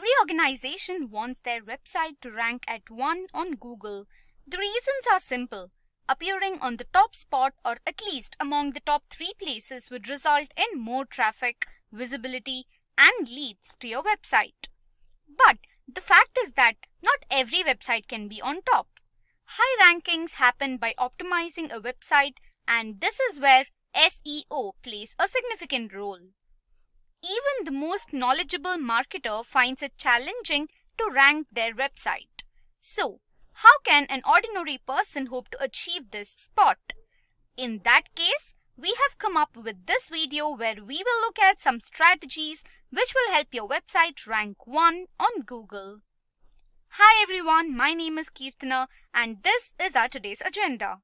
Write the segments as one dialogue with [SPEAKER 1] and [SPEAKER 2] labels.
[SPEAKER 1] Every organization wants their website to rank at 1 on Google. The reasons are simple. Appearing on the top spot or at least among the top 3 places would result in more traffic, visibility, and leads to your website. But the fact is that not every website can be on top. High rankings happen by optimizing a website, and this is where SEO plays a significant role. Even the most knowledgeable marketer finds it challenging to rank their website. So, how can an ordinary person hope to achieve this spot? In that case, we have come up with this video where we will look at some strategies which will help your website rank 1 on Google. Hi everyone, my name is Kirtana and this is our today's agenda.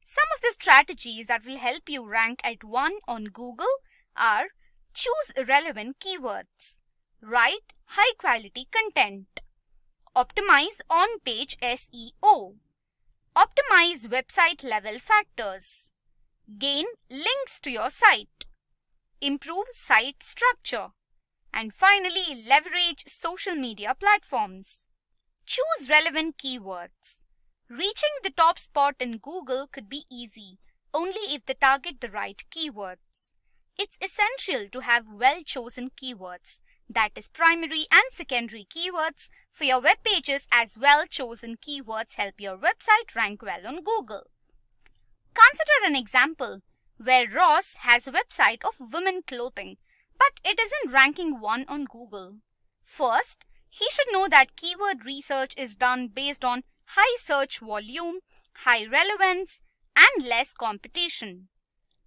[SPEAKER 1] Some of the strategies that will help you rank at 1 on Google are: choose relevant keywords, write high quality content, optimize on-page SEO, optimize website level factors, gain links to your site, improve site structure, and finally leverage social media platforms. Choose relevant keywords. Reaching the top spot in Google could be easy only if they target the right keywords. It's essential to have well-chosen keywords, that is primary and secondary keywords, for your web pages, as well-chosen keywords help your website rank well on Google. Consider an example where Ross has a website of women clothing, but it isn't ranking 1 on Google. First, he should know that keyword research is done based on high search volume, high relevance, and less competition.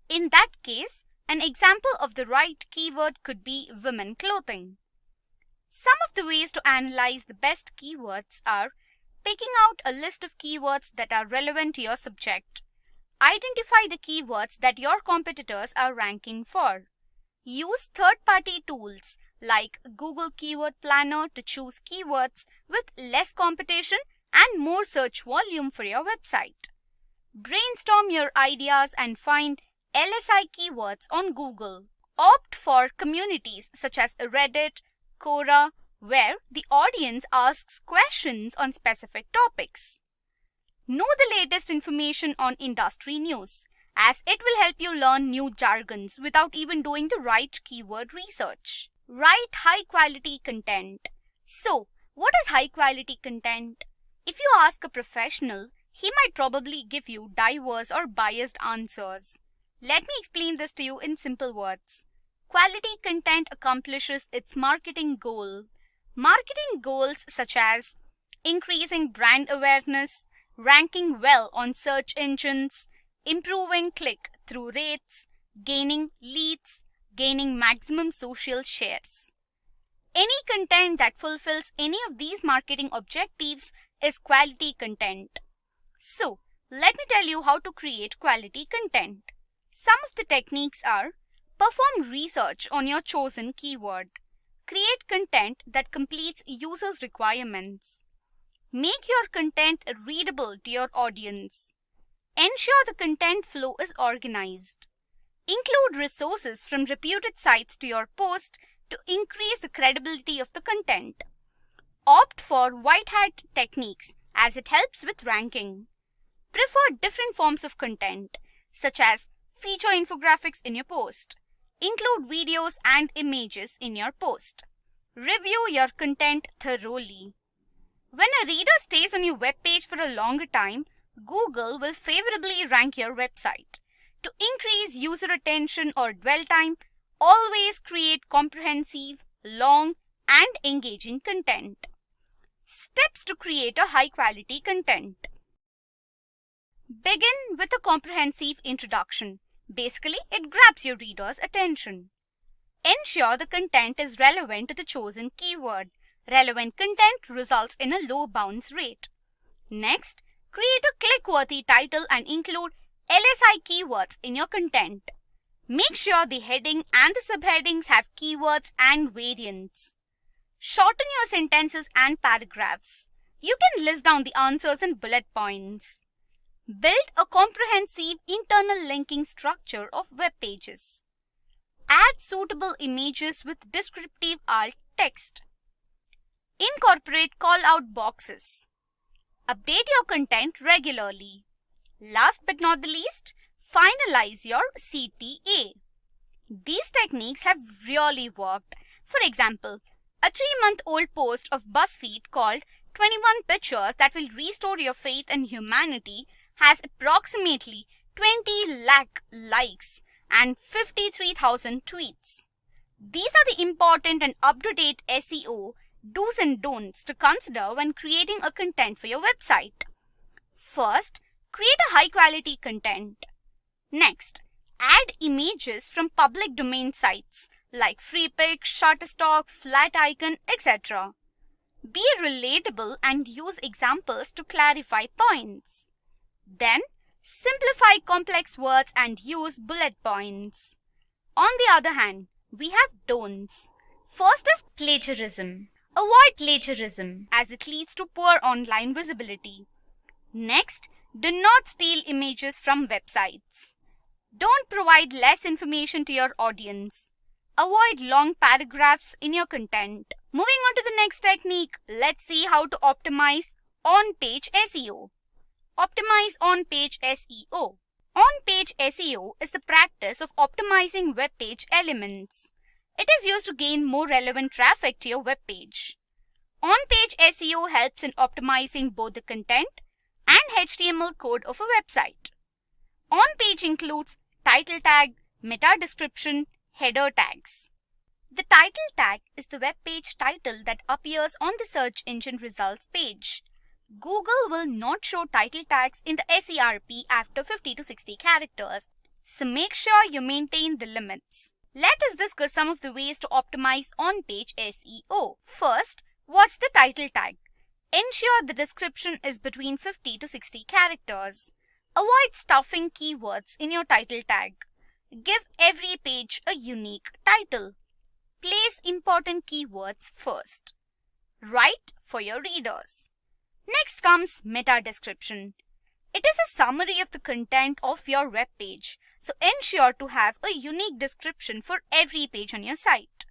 [SPEAKER 1] In that case, an example of the right keyword could be women clothing. Some of the ways to analyze the best keywords are picking out a list of keywords that are relevant to your subject. Identify the keywords that your competitors are ranking for. Use third-party tools like Google Keyword Planner to choose keywords with less competition and more search volume for your website. Brainstorm your ideas and find LSI keywords on Google. Opt for communities such as Reddit, Quora, where the audience asks questions on specific topics. Know the latest information on industry news, as it will help you learn new jargons without even doing the right keyword research. Write high-quality content. So, what is high-quality content? If you ask a professional, he might probably give you diverse or biased answers. Let me explain this to you in simple words. Quality content accomplishes its marketing goal. Marketing goals such as increasing brand awareness, ranking well on search engines, improving click-through rates, gaining leads, gaining maximum social shares. Any content that fulfills any of these marketing objectives is quality content. So, let me tell you how to create quality content. Some of the techniques are: perform research on your chosen keyword. Create content that completes users' requirements. Make your content readable to your audience. Ensure the content flow is organized. Include resources from reputed sites to your post to increase the credibility of the content. Opt for white hat techniques as it helps with ranking. Prefer different forms of content, such as feature infographics in your post. Include videos and images in your post. Review your content thoroughly. When a reader stays on your web page for a longer time, Google will favorably rank your website. To increase user attention or dwell time, always create comprehensive, long, and engaging content. Steps to create a high-quality content. Begin with a comprehensive introduction. Basically, it grabs your reader's attention. Ensure the content is relevant to the chosen keyword. Relevant content results in a low bounce rate. Next, create a click-worthy title and include LSI keywords in your content. Make sure the heading and the subheadings have keywords and variants. Shorten your sentences and paragraphs. You can list down the answers in bullet points. Build a comprehensive internal linking structure of web pages. Add suitable images with descriptive alt text. Incorporate call-out boxes. Update your content regularly. Last but not the least, finalize your CTA. These techniques have really worked. For example, a 3-month-old post of BuzzFeed called 21 Pictures That Will Restore Your Faith in Humanity has approximately 20 lakh likes and 53,000 tweets. These are the important and up-to-date SEO do's and don'ts to consider when creating a content for your website. First, create a high-quality content. Next, add images from public domain sites like FreePic, Shutterstock, Flaticon, etc. Be relatable and use examples to clarify points. Then, simplify complex words and use bullet points. On the other hand, we have don'ts. First is plagiarism. Avoid plagiarism as it leads to poor online visibility. Next, do not steal images from websites. Don't provide less information to your audience. Avoid long paragraphs in your content. Moving on to the next technique, let's see how to optimize on-page SEO. Optimize on-page SEO. On-page SEO is the practice of optimizing web page elements. It is used to gain more relevant traffic to your web page. On-page SEO helps in optimizing both the content and HTML code of a website. On-page includes title tag, meta description, header tags. The title tag is the web page title that appears on the search engine results page. Google will not show title tags in the SERP after 50 to 60 characters, so make sure you maintain the limits. Let us discuss some of the ways to optimize on-page SEO. First, watch the title tag. Ensure the description is between 50 to 60 characters. Avoid stuffing keywords in your title tag. Give every page a unique title. Place important keywords first. Write for your readers. Next comes meta description. It is a summary of the content of your web page, so ensure to have a unique description for every page on your site.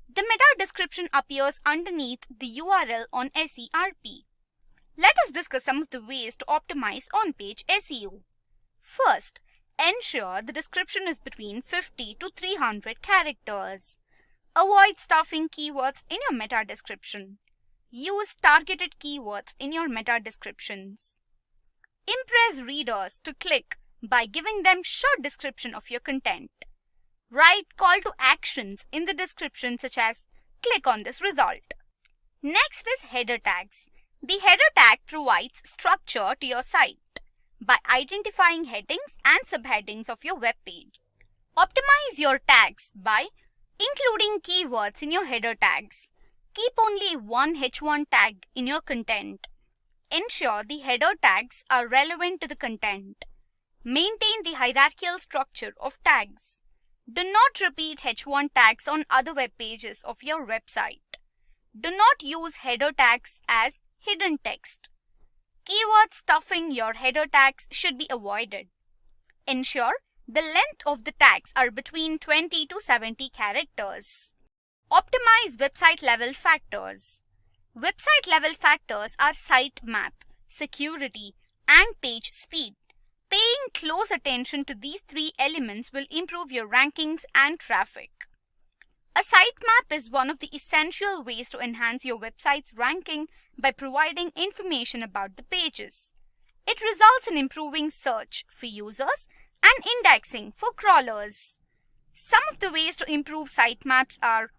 [SPEAKER 1] The meta description appears underneath the URL on SERP. Let us discuss some of the ways to optimize on-page SEO. First, ensure the description is between 50 to 300 characters. Avoid stuffing keywords in your meta description. Use targeted keywords in your meta descriptions. Impress readers to click by giving them short description of your content. Write call to actions in the description such as click on this result. Next is header tags. The header tag provides structure to your site by identifying headings and subheadings of your web page. Optimize your tags by including keywords in your header tags. Keep only one H1 tag in your content. Ensure the header tags are relevant to the content. Maintain the hierarchical structure of tags. Do not repeat H1 tags on other web pages of your website. Do not use header tags as hidden text. Keyword stuffing your header tags should be avoided. Ensure the length of the tags are between 20 to 70 characters. Optimize website level factors. Website level factors are sitemap, security, and page speed. Paying close attention to these three elements will improve your rankings and traffic. A sitemap is one of the essential ways to enhance your website's ranking by providing information about the pages. It results in improving search for users and indexing for crawlers. Some of the ways to improve sitemaps are: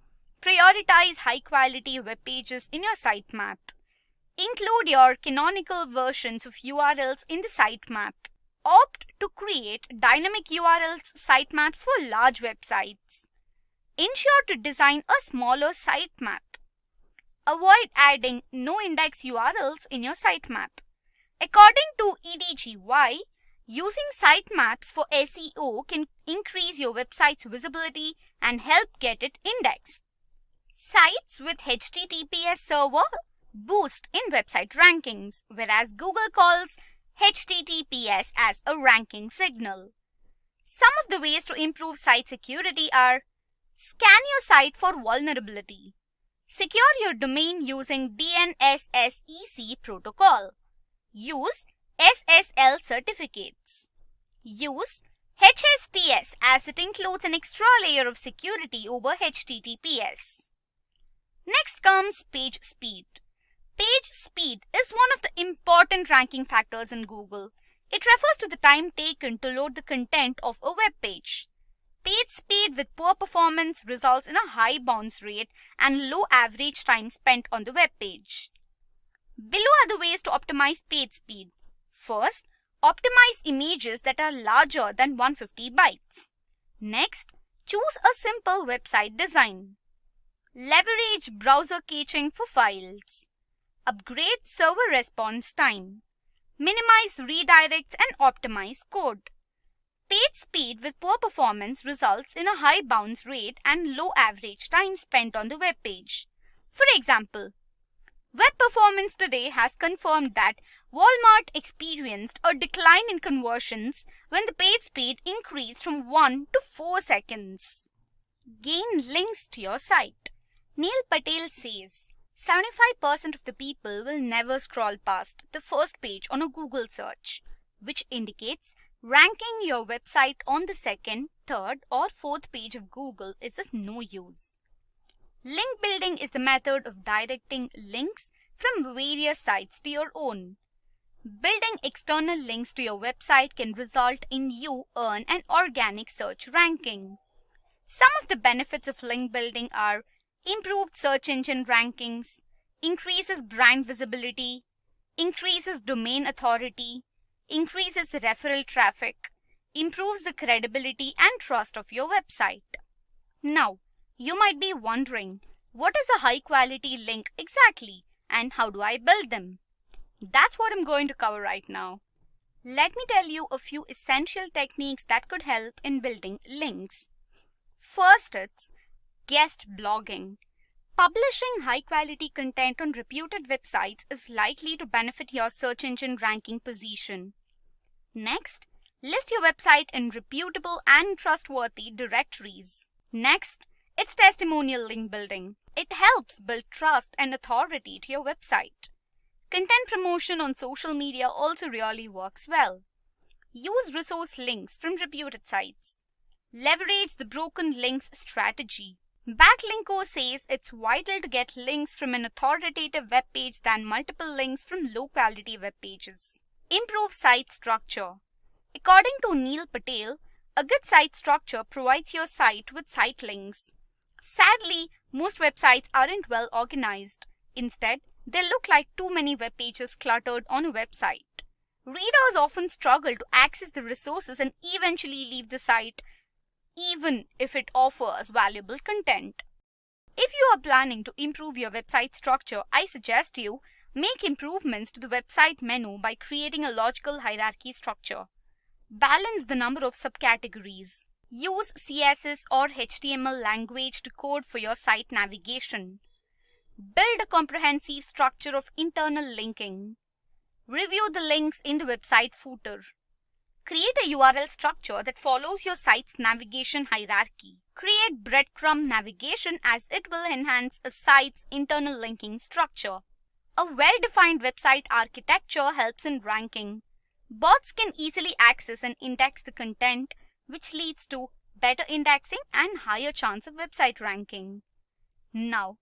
[SPEAKER 1] prioritize high-quality web pages in your sitemap. Include your canonical versions of URLs in the sitemap. Opt to create dynamic URLs sitemaps for large websites. Ensure to design a smaller sitemap. Avoid adding no-index URLs in your sitemap. According to EDGY, using sitemaps for SEO can increase your website's visibility and help get it indexed. Sites with HTTPS server boost in website rankings, whereas Google calls HTTPS as a ranking signal. Some of the ways to improve site security are: scan your site for vulnerability. Secure your domain using DNSSEC protocol. Use SSL certificates. Use HSTS as it includes an extra layer of security over HTTPS. Next comes page speed. Page speed is one of the important ranking factors in Google. It refers to the time taken to load the content of a web page. Page speed with poor performance results in a high bounce rate and low average time spent on the web page. Below are the ways to optimize page speed. First, optimize images that are larger than 150 bytes. Next, choose a simple website design. Leverage browser caching for files. Upgrade server response time. Minimize redirects and optimize code. Page speed with poor performance results in a high bounce rate and low average time spent on the web page. For example, Web Performance Today has confirmed that Walmart experienced a decline in conversions when the page speed increased from 1 to 4 seconds. Gain links to your site. Neil Patel says 75% of the people will never scroll past the first page on a Google search, which indicates ranking your website on the second, third, or fourth page of Google is of no use. Link building is the method of directing links from various sites to your own. Building external links to your website can result in you earn an organic search ranking. Some of the benefits of link building are improved search engine rankings, increases brand visibility, increases domain authority, increases referral traffic, improves the credibility and trust of your website. Now, you might be wondering, what is a high quality link exactly and how do I build them? That's what I'm going to cover right now. Let me tell you a few essential techniques that could help in building links. First, it's guest blogging. Publishing high quality content on reputed websites is likely to benefit your search engine ranking position. Next, list your website in reputable and trustworthy directories. Next, it's testimonial link building. It helps build trust and authority to your website. Content promotion on social media also really works well. Use resource links from reputed sites. Leverage the broken links strategy. Backlinko says it's vital to get links from an authoritative web page than multiple links from low-quality web pages. Improve site structure. According to Neil Patel, a good site structure provides your site with site links. Sadly, most websites aren't well organized. Instead, they look like too many web pages cluttered on a website. Readers often struggle to access the resources and eventually leave the site, even if it offers valuable content. If you are planning to improve your website structure, I suggest you make improvements to the website menu by creating a logical hierarchy structure. Balance the number of subcategories. Use CSS or HTML language to code for your site navigation. Build a comprehensive structure of internal linking. Review the links in the website footer. Create a URL structure that follows your site's navigation hierarchy. Create breadcrumb navigation as it will enhance a site's internal linking structure. A well-defined website architecture helps in ranking. Bots can easily access and index the content, which leads to better indexing and higher chance of website ranking. Now,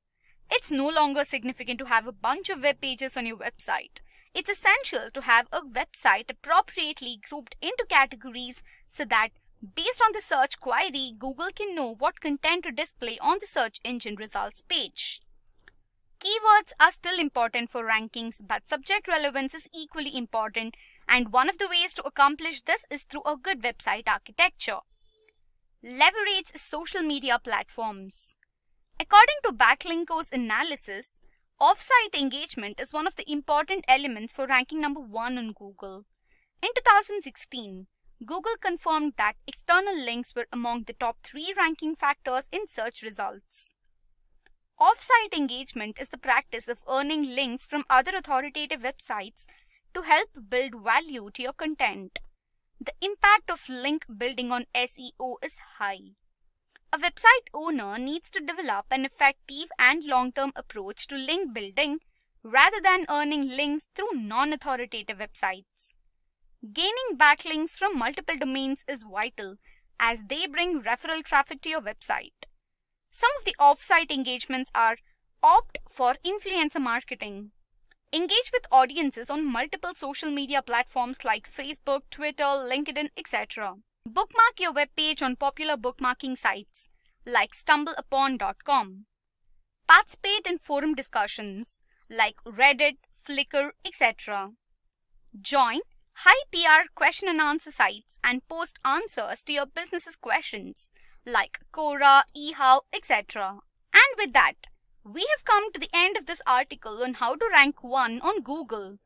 [SPEAKER 1] it's no longer significant to have a bunch of web pages on your website. It's essential to have a website appropriately grouped into categories so that based on the search query, Google can know what content to display on the search engine results page. Keywords are still important for rankings, but subject relevance is equally important, and one of the ways to accomplish this is through a good website architecture. Leverage social media platforms. According to Backlinko's analysis, off-site engagement is one of the important elements for ranking number 1 on Google. In 2016, Google confirmed that external links were among the top 3 ranking factors in search results. Off-site engagement is the practice of earning links from other authoritative websites to help build value to your content. The impact of link building on SEO is high. A website owner needs to develop an effective and long-term approach to link building rather than earning links through non-authoritative websites. Gaining backlinks from multiple domains is vital as they bring referral traffic to your website. Some of the off-site engagements are: opt for influencer marketing. Engage with audiences on multiple social media platforms like Facebook, Twitter, LinkedIn, etc. Bookmark your web page on popular bookmarking sites like stumbleupon.com. Participate in forum discussions like Reddit, Flickr, etc. Join high PR question and answer sites and post answers to your business's questions like Quora, eHow, etc. And with that, we have come to the end of this article on how to rank 1 on Google.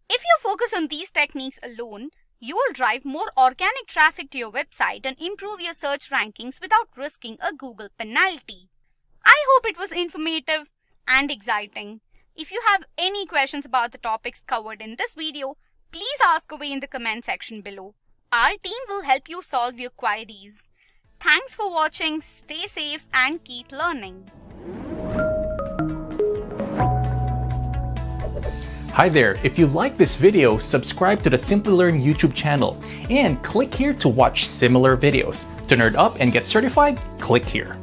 [SPEAKER 1] If you focus on these techniques alone, you will drive more organic traffic to your website and improve your search rankings without risking a Google penalty. I hope it was informative and exciting. If you have any questions about the topics covered in this video, please ask away in the comment section below. Our team will help you solve your queries. Thanks for watching, stay safe and keep learning.
[SPEAKER 2] Hi there, if you like this video, subscribe to the Simply Learn YouTube channel and click here to watch similar videos. To nerd up and get certified, click here.